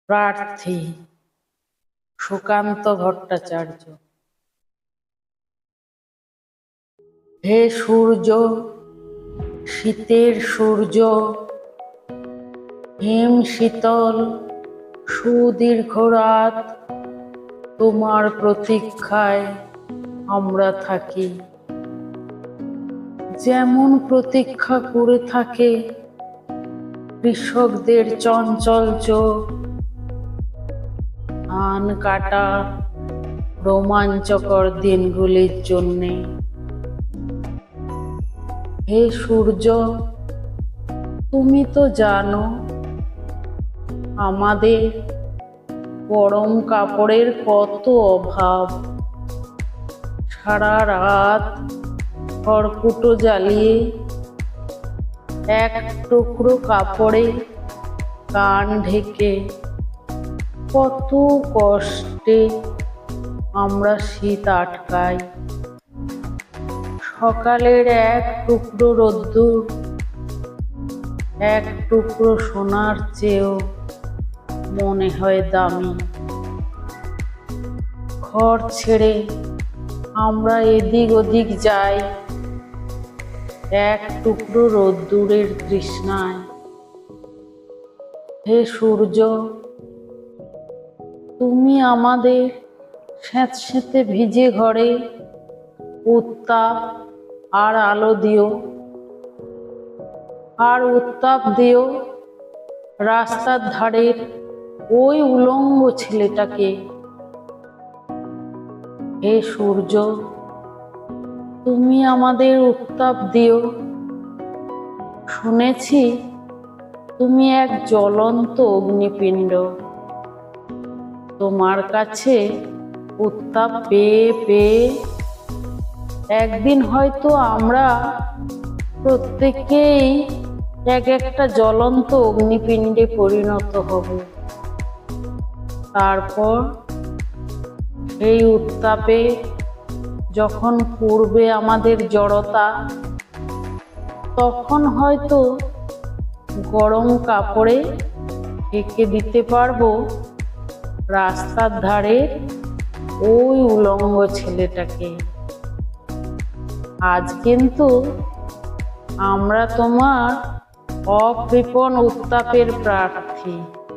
প্রার্থী সুকান্ত ভট্টাচার্য। হে সূর্য, শীতের সূর্য, হিম শীতল সুদীর্ঘ রাত, তোমার প্রতীক্ষায় আমরা থাকি। যেমন প্রতীক্ষা করে থাকে কৃষকদের চঞ্চল চোখ, ধান কাটা রোমাঞ্চকর দিনগুলির জন্যে। হে সূর্য, তুমি তো জানো আমাদের গরম কাপড়ের কত অভাব। সারা রাত খড়কুটো জ্বালিয়ে এক টুকরো কাপড়ে কান ঢেকে কত কষ্টে আমরা শীত আটকাই। সকালের এক টুকরো রোদ্দুর এক টুকরো সোনার চেয়েও মনে হয় দামি। ঘর ছেড়ে আমরা এদিক ওদিক যাই এক টুকরো রোদ্দুরের তৃষ্ণায়। হে সূর্য, তুমি আমাদের স্যাঁতস্যাঁতে ভিজে ঘরে উত্তাপ আর আলো দিও, আর উত্তাপ দিও রাস্তার ধারের ওই উলঙ্গ ছেলেটাকে। হে সূর্য, তুমি আমাদের উত্তাপ দিও। শুনেছি তুমি এক জ্বলন্ত অগ্নিপিণ্ড। তোমার কাছে উত্তাপ পেয়ে পেয়ে একদিন হয়তো আমরা প্রত্যেকেই এক একটা জ্বলন্ত অগ্নিপিণ্ডে পরিণত হব। তারপর এই উত্তাপে যখন পূর্বে আমাদের জড়তা, তখন হয়তো গরম কাপড়ে ঢেকে দিতে পারবো রাস্তার ধারে ওই উলঙ্গ ছেলেটাকে। আজ কিন্তু আমরা তোমার অকৃপণ উত্তাপের প্রার্থী।